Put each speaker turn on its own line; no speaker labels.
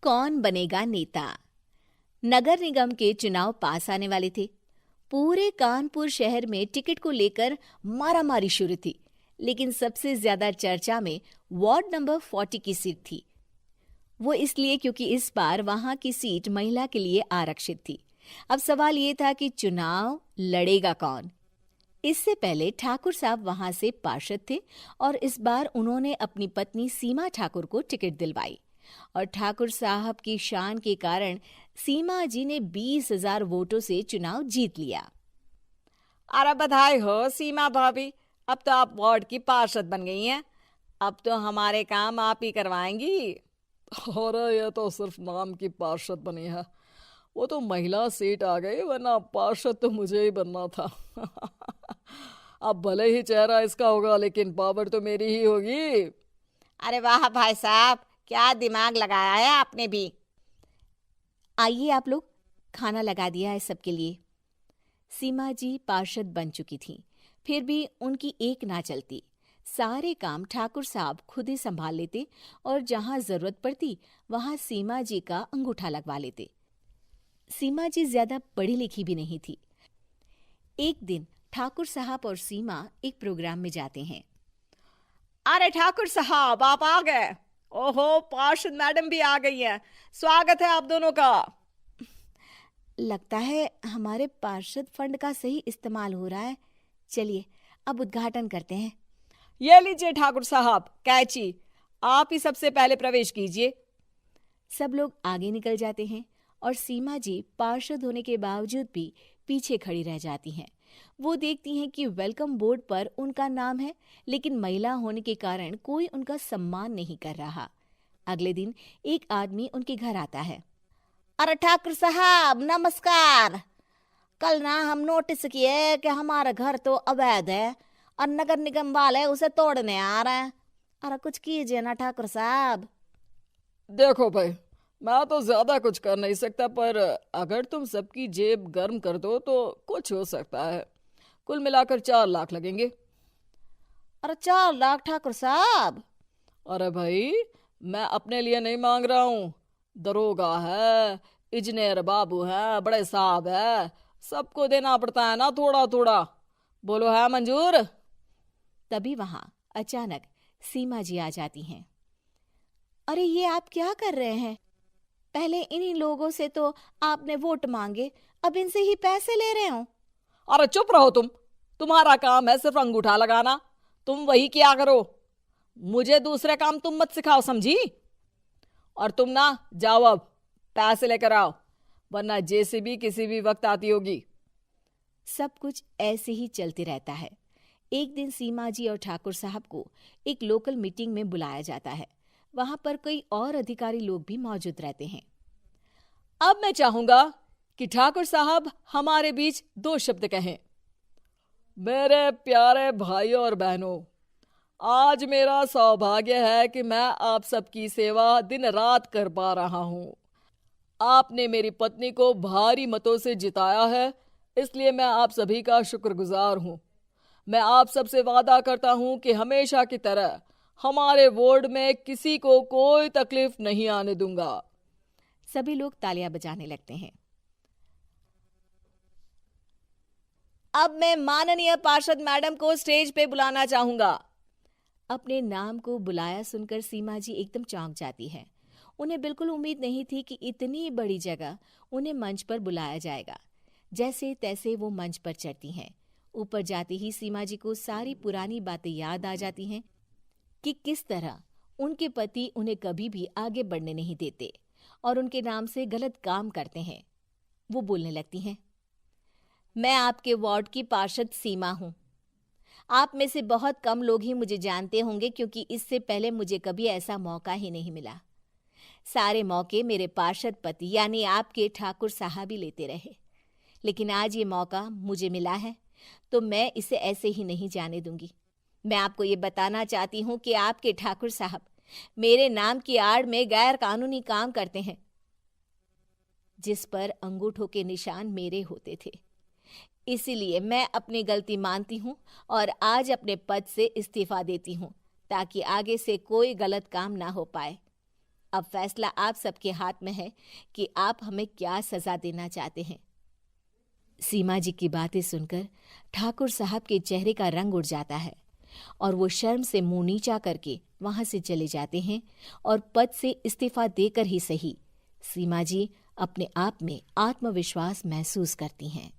कौन बनेगा नेता। नगर निगम के चुनाव पास आने वाले थे। पूरे कानपुर शहर में टिकट को लेकर मारामारी शुरू थी, लेकिन सबसे ज्यादा चर्चा में वार्ड नंबर 40 की सीट थी। वो इसलिए क्योंकि इस बार वहां की सीट महिला के लिए आरक्षित थी। अब सवाल ये था कि चुनाव लड़ेगा कौन। इससे पहले ठाकुर साहब वहां से पार्षद थे और इस बार उन्होंने अपनी पत्नी सीमा ठाकुर को टिकट दिलवाई और ठाकुर साहब की शान के कारण सीमा जी ने 20,000 वोटों से चुनाव जीत लिया।
अरे बधाई हो सीमा भाभी, अब तो आप वार्ड की पार्षद बन गई हैं। अब तो हमारे काम आप ही करवाएंगी।
अरे ये तो सिर्फ नाम की पार्षद बनी है, वो तो महिला सीट आ गई, वरना पार्षद तो मुझे ही बनना था। अब भले ही चेहरा इसका होगा, लेकिन पावर तो मेरी ही होगी।
अरे वाह भाई साहब, क्या दिमाग लगाया है आपने भी।
आइए आप लोग, खाना लगा दिया है सबके लिए। सीमा जी पार्षद बन चुकी थीं, फिर भी उनकी एक ना चलती। सारे काम ठाकुर साहब खुद ही संभाल लेते और जहां जरूरत पड़ती वहां सीमा जी का अंगूठा लगवा लेते। सीमा जी ज्यादा पढ़ी लिखी भी नहीं थी। एक दिन ठाकुर साहब और सीमा एक प्रोग्राम में जाते हैं।
अरे ठाकुर साहब, आप आ गए। ओहो, पार्षद मैडम भी आ गई हैं। स्वागत है आप दोनों का।
लगता है हमारे पार्षद फंड का सही इस्तेमाल हो रहा है। चलिए अब उद्घाटन करते हैं।
ये लीजिए ठाकुर साहब कैची, आप ही सबसे पहले प्रवेश कीजिए।
सब लोग आगे निकल जाते हैं और सीमा जी पार्षद होने के बावजूद भी पीछे खड़ी रह जाती हैं। वो देखती हैं कि वेलकम बोर्ड पर उनका नाम है, लेकिन महिला होने के कारण कोई उनका सम्मान नहीं कर रहा। अगले दिन एक आदमी उनके घर आता है।
अरे ठाकुर साहब नमस्कार। कल ना हम नोटिस किए कि हमारा घर तो अवैध है और नगर निगम वाले उसे तोड़ने आ रहे हैं। अरे कुछ कीजिए ना ठाकुर साहब।
देखो भाई, मैं तो ज्यादा कुछ कर नहीं सकता, पर अगर तुम सबकी जेब गर्म कर दो तो कुछ हो सकता है। कुल मिलाकर 4 लाख लगेंगे।
अरे 4 लाख ठाकुर साहब?
अरे भाई, मैं अपने लिए नहीं मांग रहा हूँ। दरोगा है, इंजीनियर बाबू है, बड़े साहब है, सबको देना पड़ता है ना थोड़ा थोड़ा। बोलो है मंजूर?
तभी वहां अचानक सीमा जी आ जाती हैं। अरे ये आप क्या कर रहे हैं? पहले इन्हीं लोगों से तो आपने वोट मांगे, अब इनसे ही पैसे ले रहे हो।
अरे चुप रहो तुम। तुम्हारा काम है सिर्फ अंगूठा लगाना, तुम वही किया करो। मुझे दूसरे काम तुम मत सिखाओ, समझी? और तुम ना जाओ, अब पैसे लेकर आओ, वरना जेसीबी किसी भी वक्त आती होगी।
सब कुछ ऐसे ही चलते रहता है। एक दिन सीमा जी और ठाकुर साहब को एक लोकल मीटिंग में बुलाया जाता है। वहां पर कई और अधिकारी लोग भी मौजूद रहते हैं।
अब मैं चाहूंगा कि ठाकुर साहब हमारे बीच 2 शब्द कहें।
मेरे प्यारे भाइयों और बहनों, आज मेरा सौभाग्य है कि मैं आप सबकी सेवा दिन रात कर पा रहा हूं। आपने मेरी पत्नी को भारी मतों से जिताया है, इसलिए मैं आप सभी का शुक्रगुजार हूं। मैं आप सबसे वादा करता हूं कि हमेशा की तरह हमारे वार्ड में किसी को कोई तकलीफ नहीं आने दूंगा।
सभी लोग तालियां बजाने लगते हैं।
अब मैं माननीय पार्षद मैडम को स्टेज पे बुलाना चाहूंगा।
अपने नाम को बुलाया सुनकर सीमा जी एकदम चौंक जाती है। उन्हें बिल्कुल उम्मीद नहीं थी कि इतनी बड़ी जगह उन्हें मंच पर बुलाया जाएगा। जैसे तैसे वो मंच पर चढ़ती हैं। ऊपर जाते ही सीमा जी को सारी पुरानी बातें याद आ जाती हैं कि किस तरह उनके पति उन्हें कभी भी आगे बढ़ने नहीं देते और उनके नाम से गलत काम करते हैं। वो बोलने लगती हैं।
मैं आपके वार्ड की पार्षद सीमा हूं। आप में से बहुत कम लोग ही मुझे जानते होंगे, क्योंकि इससे पहले मुझे कभी ऐसा मौका ही नहीं मिला। सारे मौके मेरे पार्षद पति यानी आपके ठाकुर साहब ही लेते रहे, लेकिन आज ये मौका मुझे मिला है तो मैं इसे ऐसे ही नहीं जाने दूंगी। मैं आपको ये बताना चाहती हूँ कि आपके ठाकुर साहब मेरे नाम की आड़ में गैर कानूनी काम करते हैं, जिस पर अंगूठों के निशान मेरे होते थे। इसीलिए मैं अपनी गलती मानती हूँ और आज अपने पद से इस्तीफा देती हूँ, ताकि आगे से कोई गलत काम ना हो पाए। अब फैसला आप सबके हाथ में है कि आप हमें क्या सजा देना चाहते हैं।
सीमा जी की बातें सुनकर ठाकुर साहब के चेहरे का रंग उड़ जाता है और वो शर्म से मुंह नीचा करके वहां से चले जाते हैं और पद से इस्तीफा देकर ही सही सीमा जी अपने आप में आत्मविश्वास महसूस करती हैं।